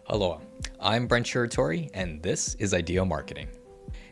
Hello, I'm Brent Shiratori, and this is Aidia Marketing.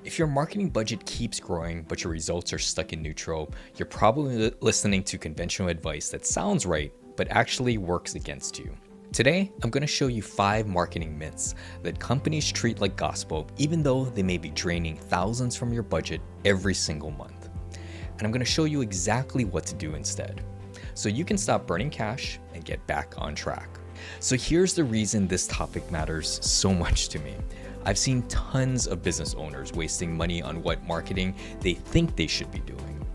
If your marketing budget keeps growing but your results are stuck in neutral, you're probably listening to conventional advice that sounds right but actually works against you. Today, I'm going to show you 5 marketing myths that companies treat like gospel even though they may be draining thousands from your budget every single month. And I'm going to show you exactly what to do instead, so you can stop burning cash and get back on track. So here's the reason this topic matters so much to me. I've seen tons of business owners wasting money on what marketing they think they should be doing.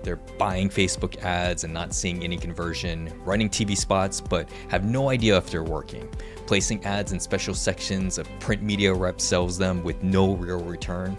They're buying Facebook ads and not seeing any conversion, running TV spots but have no idea if they're working, placing ads in special sections a print media rep sells them with no real return.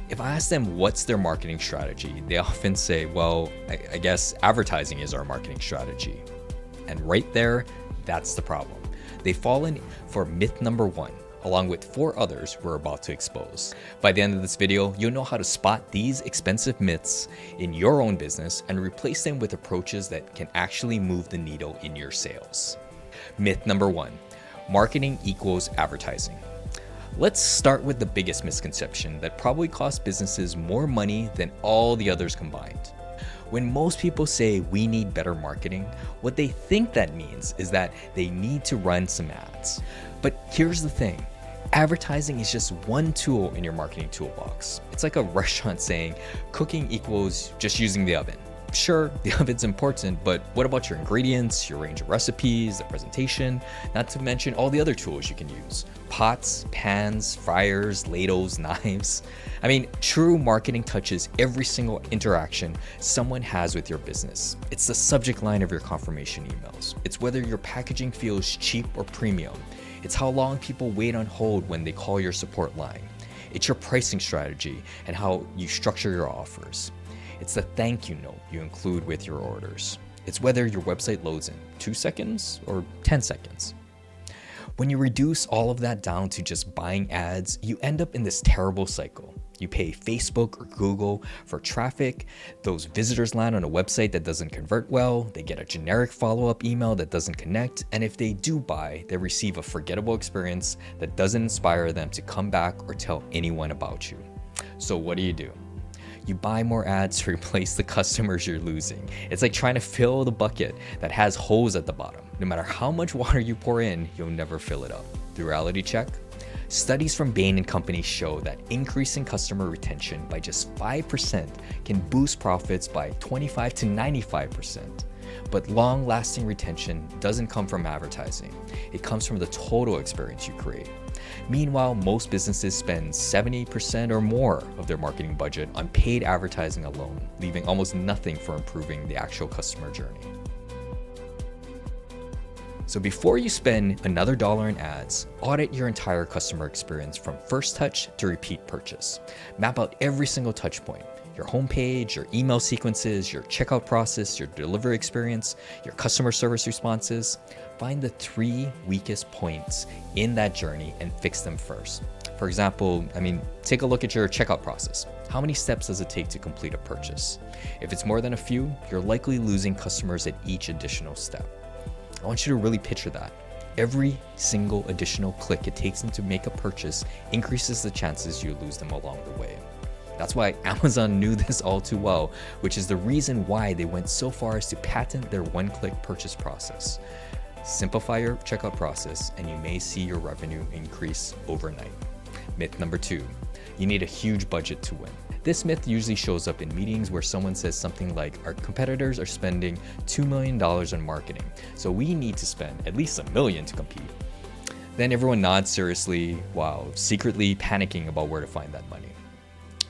If I ask them what's their marketing strategy, they often say, well, I guess advertising is our marketing strategy. And right there, that's the problem. They've fallen for myth number 1, along with 4 others we're about to expose. By the end of this video, you'll know how to spot these expensive myths in your own business and replace them with approaches that can actually move the needle in your sales. Myth number 1, marketing equals advertising. Let's start with the biggest misconception that probably costs businesses more money than all the others combined. When most people say we need better marketing, what they think that means is that they need to run some ads. But here's the thing, advertising is just one tool in your marketing toolbox. It's like a restaurant saying cooking equals just using the oven. Sure, the oven's important, but what about your ingredients, your range of recipes, the presentation, not to mention all the other tools you can use? Pots, pans, fryers, ladles, knives. I mean, true marketing touches every single interaction someone has with your business. It's the subject line of your confirmation emails. It's whether your packaging feels cheap or premium. It's how long people wait on hold when they call your support line. It's your pricing strategy and how you structure your offers. It's the thank you note you include with your orders. It's whether your website loads in 2 seconds or 10 seconds. When you reduce all of that down to just buying ads, you end up in this terrible cycle. You pay Facebook or Google for traffic, those visitors land on a website that doesn't convert well, they get a generic follow-up email that doesn't connect, and if they do buy, they receive a forgettable experience that doesn't inspire them to come back or tell anyone about you. So what do? You buy more ads to replace the customers you're losing. It's like trying to fill the bucket that has holes at the bottom. No matter how much water you pour in, you'll never fill it up. The reality check? Studies from Bain & Company show that increasing customer retention by just 5% can boost profits by 25 to 95%. But long-lasting retention doesn't come from advertising. It comes from the total experience you create. Meanwhile, most businesses spend 70% or more of their marketing budget on paid advertising alone, leaving almost nothing for improving the actual customer journey. So before you spend another dollar in ads, audit your entire customer experience from first touch to repeat purchase. Map out every single touch point. Your homepage, your email sequences, your checkout process, your delivery experience, your customer service responses. Find the 3 weakest points in that journey and fix them first. For example, take a look at your checkout process. How many steps does it take to complete a purchase? If it's more than a few, you're likely losing customers at each additional step. I want you to really picture that. Every single additional click it takes them to make a purchase increases the chances you lose them along the way. That's why Amazon knew this all too well, which is the reason why they went so far as to patent their one-click purchase process. Simplify your checkout process and you may see your revenue increase overnight. Myth number 2, you need a huge budget to win. This myth usually shows up in meetings where someone says something like, our competitors are spending $2 million on marketing, so we need to spend at least $1 million to compete. Then everyone nods seriously while secretly panicking about where to find that money.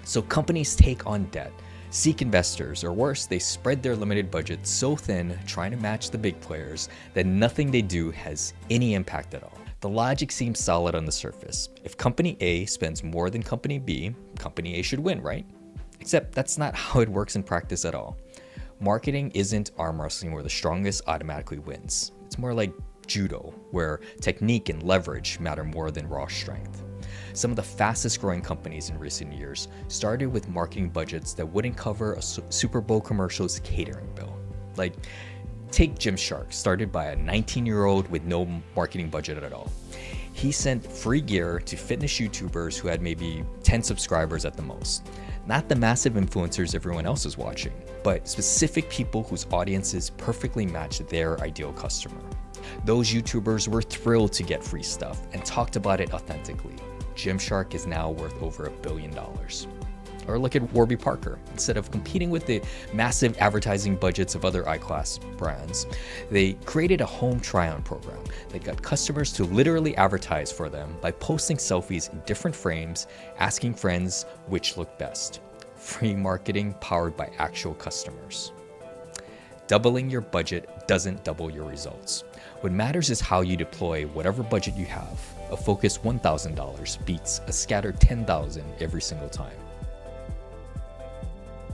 So companies take on debt, seek investors, or worse, they spread their limited budget so thin trying to match the big players that nothing they do has any impact at all. The logic seems solid on the surface. If company A spends more than company B, company A should win, right? Except that's not how it works in practice at all. Marketing isn't arm wrestling where the strongest automatically wins. It's more like judo, where technique and leverage matter more than raw strength. Some of the fastest growing companies in recent years started with marketing budgets that wouldn't cover a Super Bowl commercial's catering bill. Like, take Gymshark, started by a 19-year-old with no marketing budget at all. He sent free gear to fitness YouTubers who had maybe 10 subscribers at the most. Not the massive influencers everyone else is watching, but specific people whose audiences perfectly match their ideal customer. Those YouTubers were thrilled to get free stuff and talked about it authentically. Gymshark is now worth over $1 billion. Or look at Warby Parker. Instead of competing with the massive advertising budgets of other I-class brands, they created a home try-on program that got customers to literally advertise for them by posting selfies in different frames, asking friends which looked best. Free marketing powered by actual customers. Doubling your budget doesn't double your results. What matters is how you deploy whatever budget you have. A focused $1,000 beats a scattered $10,000 every single time.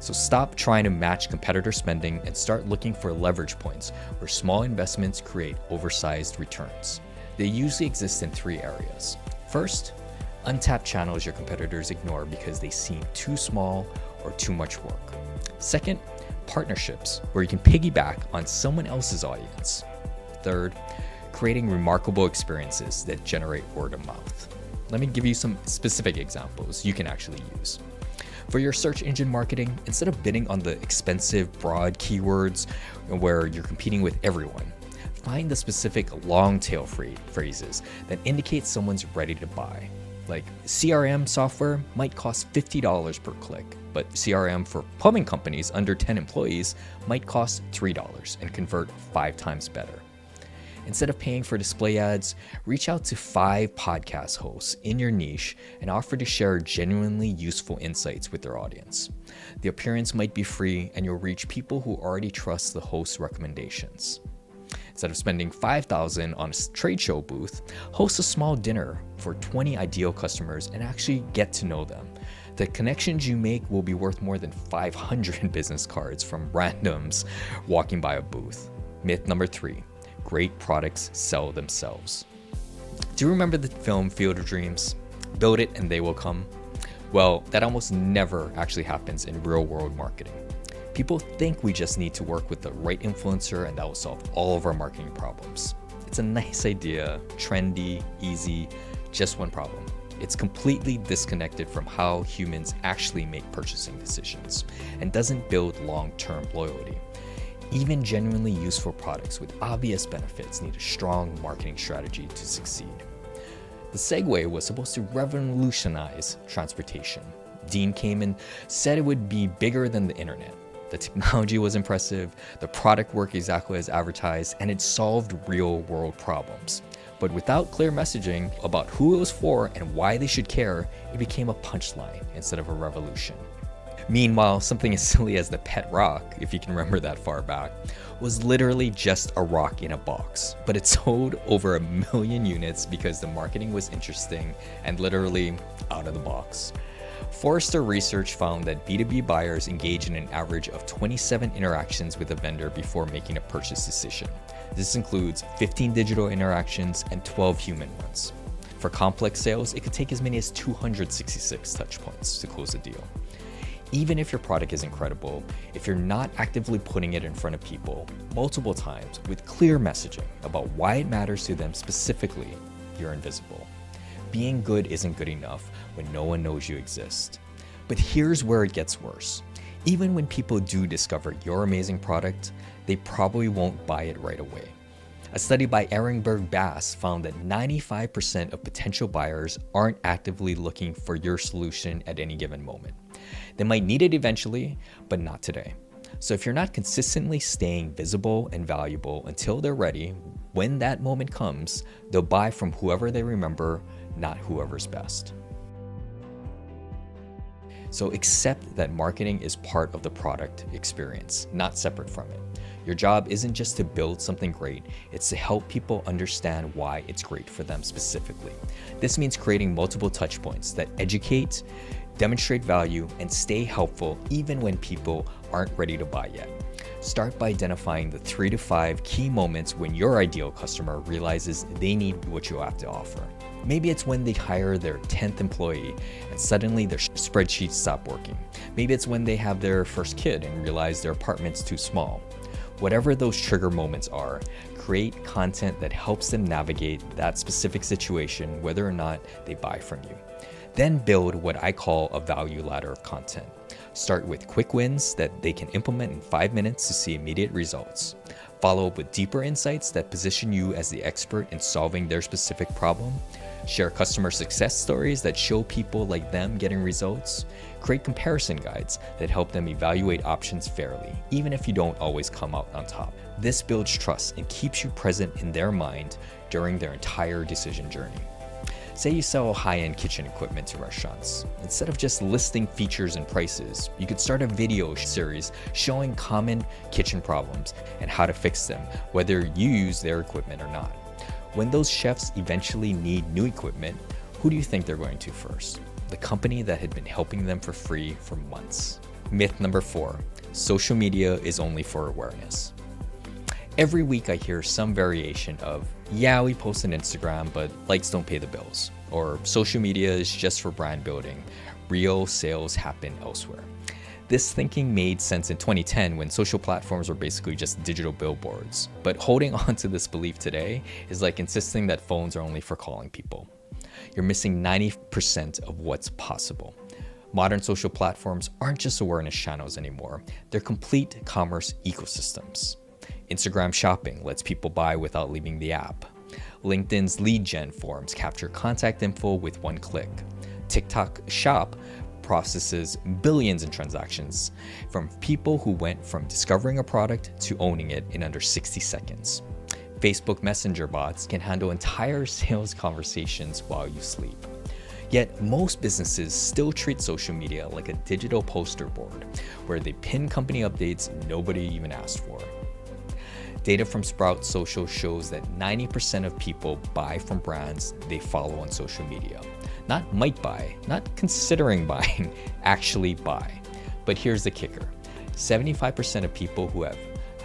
So stop trying to match competitor spending and start looking for leverage points where small investments create oversized returns. They usually exist in 3 areas. First, untapped channels your competitors ignore because they seem too small or too much work. Second, partnerships where you can piggyback on someone else's audience. Third, creating remarkable experiences that generate word of mouth. Let me give you some specific examples you can actually use. For your search engine marketing, instead of bidding on the expensive, broad keywords where you're competing with everyone, find the specific long-tail phrases that indicate someone's ready to buy. Like CRM software might cost $50 per click, but CRM for plumbing companies under 10 employees might cost $3 and convert 5 times better. Instead of paying for display ads, reach out to 5 podcast hosts in your niche and offer to share genuinely useful insights with their audience. The appearance might be free and you'll reach people who already trust the host's recommendations. Instead of spending $5,000 on a trade show booth, host a small dinner for 20 ideal customers and actually get to know them. The connections you make will be worth more than 500 business cards from randoms walking by a booth. Myth number 3. Great products sell themselves. Do you remember the film Field of Dreams? Build it and they will come. Well, that almost never actually happens in real world marketing. People think we just need to work with the right influencer and that will solve all of our marketing problems. It's a nice idea, trendy, easy, just one problem. It's completely disconnected from how humans actually make purchasing decisions and doesn't build long-term loyalty. Even genuinely useful products with obvious benefits need a strong marketing strategy to succeed. The Segway was supposed to revolutionize transportation. Dean came and said it would be bigger than the internet. The technology was impressive, the product worked exactly as advertised, and it solved real-world problems. But without clear messaging about who it was for and why they should care, it became a punchline instead of a revolution. Meanwhile, something as silly as the pet rock, if you can remember that far back, was literally just a rock in a box. But it sold over 1 million units because the marketing was interesting and literally out of the box. Forrester research found that B2B buyers engage in an average of 27 interactions with a vendor before making a purchase decision. This includes 15 digital interactions and 12 human ones. For complex sales, it could take as many as 266 touch points to close a deal. Even if your product is incredible, if you're not actively putting it in front of people multiple times with clear messaging about why it matters to them specifically, you're invisible. Being good isn't good enough when no one knows you exist. But here's where it gets worse. Even when people do discover your amazing product, they probably won't buy it right away. A study by Ehrenberg Bass found that 95% of potential buyers aren't actively looking for your solution at any given moment. They might need it eventually, but not today. So if you're not consistently staying visible and valuable until they're ready, when that moment comes, they'll buy from whoever they remember, not whoever's best. So accept that marketing is part of the product experience, not separate from it. Your job isn't just to build something great, it's to help people understand why it's great for them specifically. This means creating multiple touch points that educate, demonstrate value, and stay helpful even when people aren't ready to buy yet. Start by identifying the 3 to 5 key moments when your ideal customer realizes they need what you have to offer. Maybe it's when they hire their 10th employee and suddenly their spreadsheets stop working. Maybe it's when they have their first kid and realize their apartment's too small. Whatever those trigger moments are, create content that helps them navigate that specific situation, whether or not they buy from you. Then build what I call a value ladder of content. Start with quick wins that they can implement in 5 minutes to see immediate results. Follow up with deeper insights that position you as the expert in solving their specific problem. Share customer success stories that show people like them getting results. Create comparison guides that help them evaluate options fairly, even if you don't always come out on top. This builds trust and keeps you present in their mind during their entire decision journey. Say you sell high-end kitchen equipment to restaurants. Instead of just listing features and prices, you could start a video series showing common kitchen problems and how to fix them, whether you use their equipment or not. When those chefs eventually need new equipment, who do you think they're going to first? The company that had been helping them for free for months. Myth number 4, social media is only for awareness. Every week I hear some variation of, yeah, we post on Instagram, but likes don't pay the bills. Or social media is just for brand building. Real sales happen elsewhere. This thinking made sense in 2010 when social platforms were basically just digital billboards. But holding on to this belief today is like insisting that phones are only for calling people. You're missing 90% of what's possible. Modern social platforms aren't just awareness channels anymore. They're complete commerce ecosystems. Instagram shopping lets people buy without leaving the app. LinkedIn's lead gen forms capture contact info with one click. TikTok Shop processes billions in transactions from people who went from discovering a product to owning it in under 60 seconds. Facebook Messenger bots can handle entire sales conversations while you sleep. Yet most businesses still treat social media like a digital poster board where they pin company updates nobody even asked for. Data from Sprout Social shows that 90% of people buy from brands they follow on social media. Not might buy, not considering buying, actually buy. But here's the kicker. 75% of people who have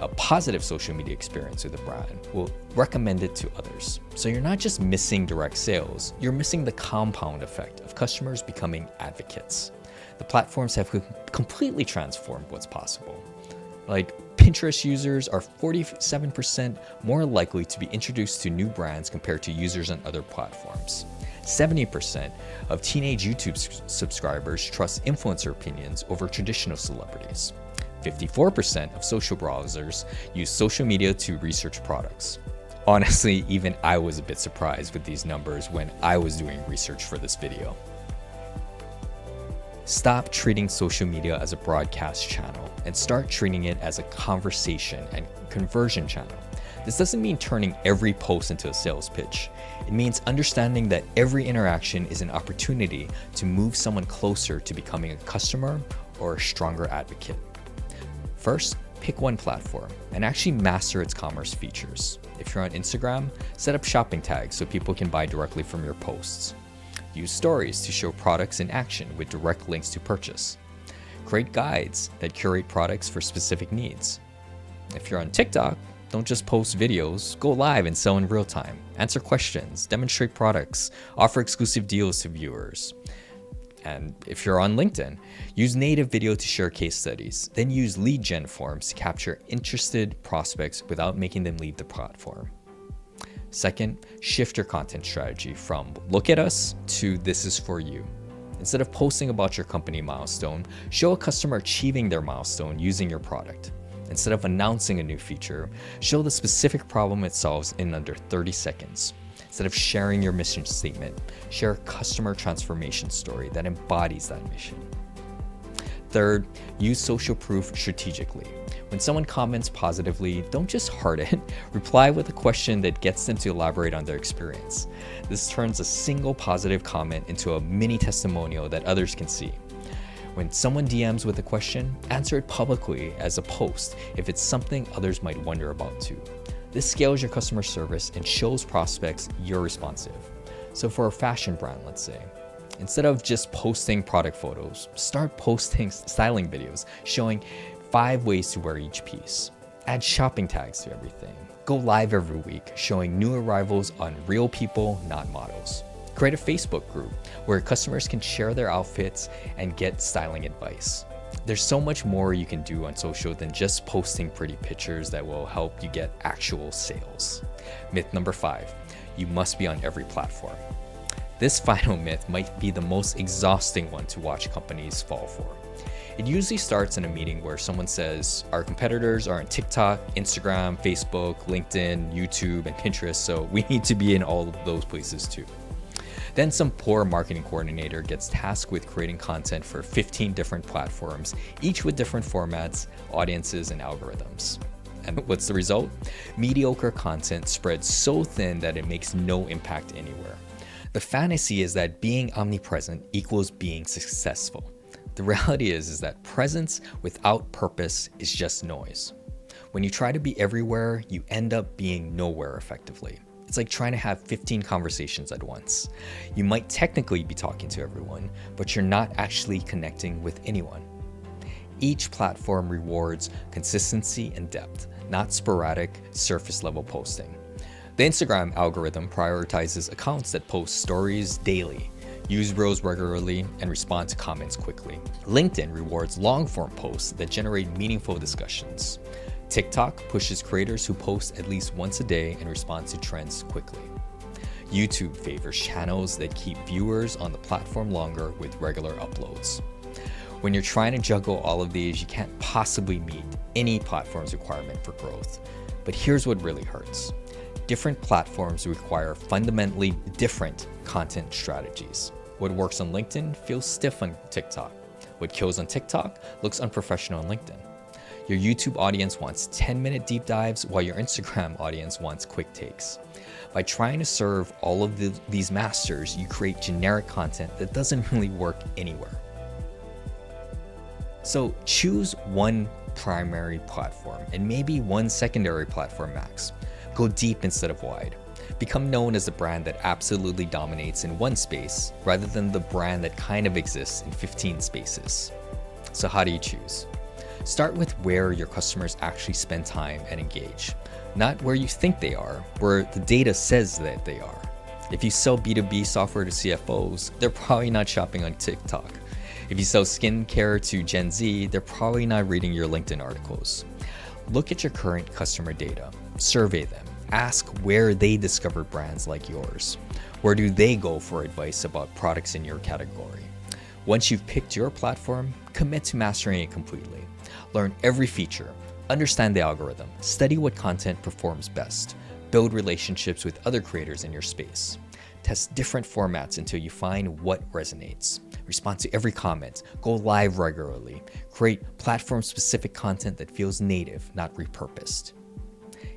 a positive social media experience with a brand will recommend it to others. So you're not just missing direct sales, you're missing the compound effect of customers becoming advocates. The platforms have completely transformed what's possible. Like Pinterest users are 47% more likely to be introduced to new brands compared to users on other platforms. 70% of teenage YouTube subscribers trust influencer opinions over traditional celebrities. 54% of social browsers use social media to research products. Honestly, even I was a bit surprised with these numbers when I was doing research for this video. Stop treating social media as a broadcast channel and start treating it as a conversation and conversion channel. This doesn't mean turning every post into a sales pitch. It means understanding that every interaction is an opportunity to move someone closer to becoming a customer or a stronger advocate. First, pick one platform and actually master its commerce features. If you're on Instagram, set up shopping tags so people can buy directly from your posts. Use stories to show products in action with direct links to purchase. Create guides that curate products for specific needs. If you're on TikTok, don't just post videos, go live and sell in real time. Answer questions, demonstrate products, offer exclusive deals to viewers. And if you're on LinkedIn, use native video to share case studies, then use lead gen forms to capture interested prospects without making them leave the platform. Second, shift your content strategy from look at us to this is for you. Instead of posting about your company milestone, show a customer achieving their milestone using your product. Instead of announcing a new feature, show the specific problem it solves in under 30 seconds. Instead of sharing your mission statement, share a customer transformation story that embodies that mission. Third, use social proof strategically. When someone comments positively, don't just heart it, reply with a question that gets them to elaborate on their experience. This turns a single positive comment into a mini testimonial that others can see. When someone DMs with a question, answer it publicly as a post if it's something others might wonder about too. This scales your customer service and shows prospects you're responsive. So for a fashion brand, let's say, instead of just posting product photos, start posting styling videos showing 5 ways to wear each piece. Add shopping tags to everything. Go live every week showing new arrivals on real people, not models. Create a Facebook group where customers can share their outfits and get styling advice. There's so much more you can do on social than just posting pretty pictures that will help you get actual sales. Myth number 5, you must be on every platform. This final myth might be the most exhausting one to watch companies fall for. It usually starts in a meeting where someone says, our competitors are on TikTok, Instagram, Facebook, LinkedIn, YouTube, and Pinterest, so we need to be in all of those places too. Then some poor marketing coordinator gets tasked with creating content for 15 different platforms, each with different formats, audiences, and algorithms. And what's the result? Mediocre content spreads so thin that it makes no impact anywhere. The fantasy is that being omnipresent equals being successful. The reality is that presence without purpose is just noise. When you try to be everywhere, you end up being nowhere effectively. It's like trying to have 15 conversations at once. You might technically be talking to everyone, but you're not actually connecting with anyone. Each platform rewards consistency and depth, not sporadic, surface-level posting. The Instagram algorithm prioritizes accounts that post stories daily, use Reels regularly, and respond to comments quickly. LinkedIn rewards long-form posts that generate meaningful discussions. TikTok pushes creators who post at least once a day and respond to trends quickly. YouTube favors channels that keep viewers on the platform longer with regular uploads. When you're trying to juggle all of these, you can't possibly meet any platform's requirement for growth. But here's what really hurts. Different platforms require fundamentally different content strategies. What works on LinkedIn feels stiff on TikTok. What kills on TikTok looks unprofessional on LinkedIn. Your YouTube audience wants 10-minute deep dives while your Instagram audience wants quick takes. By trying to serve all of these masters, you create generic content that doesn't really work anywhere. So choose one primary platform and maybe one secondary platform max. Go deep instead of wide. Become known as the brand that absolutely dominates in one space rather than the brand that kind of exists in 15 spaces. So how do you choose? Start with where your customers actually spend time and engage, not where you think they are, where the data says that they are. If you sell B2B software to CFOs, they're probably not shopping on TikTok. If you sell skincare to Gen Z, they're probably not reading your LinkedIn articles. Look at your current customer data, survey them, ask where they discovered brands like yours. Where do they go for advice about products in your category? Once you've picked your platform, commit to mastering it completely. Learn every feature, understand the algorithm, study what content performs best, build relationships with other creators in your space. Test different formats until you find what resonates. Respond to every comment, go live regularly, create platform-specific content that feels native, not repurposed.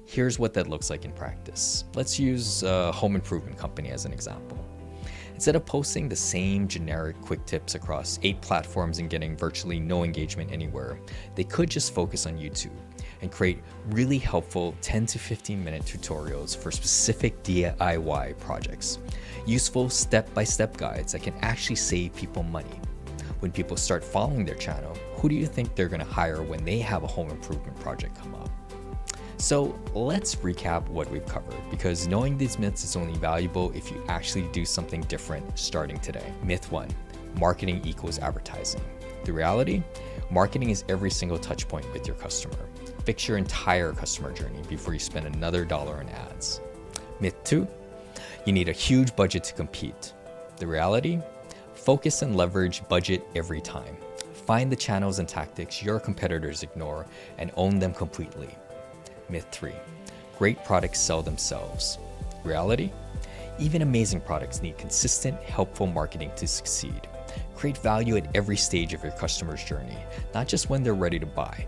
Here's what that looks like in practice. Let's use a home improvement company as an example. Instead of posting the same generic quick tips across 8 platforms and getting virtually no engagement anywhere, they could just focus on YouTube and create really helpful 10 to 15 minute tutorials for specific DIY projects. Useful step-by-step guides that can actually save people money. When people start following their channel, who do you think they're going to hire when they have a home improvement project come up? So let's recap what we've covered, because knowing these myths is only valuable if you actually do something different starting today. Myth 1, marketing equals advertising. The reality, marketing is every single touch point with your customer. Fix your entire customer journey before you spend another dollar on ads. Myth 2, you need a huge budget to compete. The reality, focus and leverage budget every time. Find the channels and tactics your competitors ignore and own them completely. Myth 3, great products sell themselves. Reality, even amazing products need consistent, helpful marketing to succeed. Create value at every stage of your customer's journey, not just when they're ready to buy.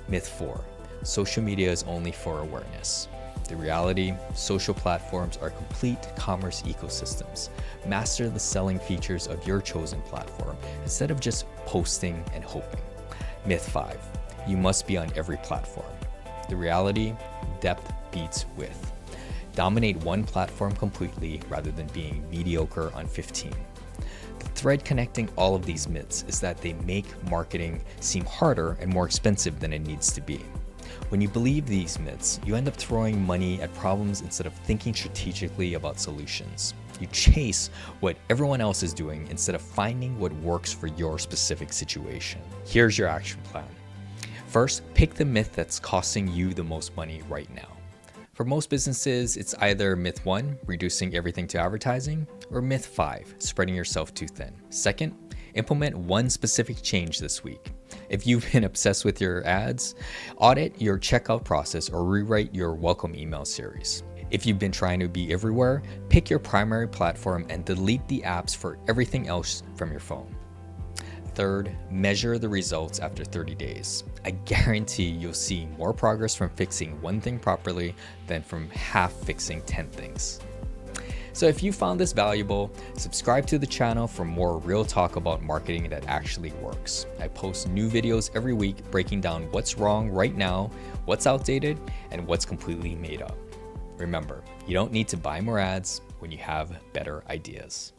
Myth 4, social media is only for awareness. The reality, social platforms are complete commerce ecosystems. Master the selling features of your chosen platform instead of just posting and hoping. Myth 5, you must be on every platform. The reality, depth beats width. Dominate one platform completely rather than being mediocre on 15. The thread connecting all of these myths is that they make marketing seem harder and more expensive than it needs to be. When you believe these myths, you end up throwing money at problems instead of thinking strategically about solutions. You chase what everyone else is doing instead of finding what works for your specific situation. Here's your action plan. First, pick the myth that's costing you the most money right now. For most businesses, it's either myth 1, reducing everything to advertising, or myth 5, spreading yourself too thin. Second, implement one specific change this week. If you've been obsessed with your ads, audit your checkout process or rewrite your welcome email series. If you've been trying to be everywhere, pick your primary platform and delete the apps for everything else from your phone. Third, measure the results after 30 days. I guarantee you'll see more progress from fixing one thing properly than from half fixing 10 things. So if you found this valuable, subscribe to the channel for more real talk about marketing that actually works. I post new videos every week breaking down what's wrong right now, what's outdated, and what's completely made up. Remember, you don't need to buy more ads when you have better ideas.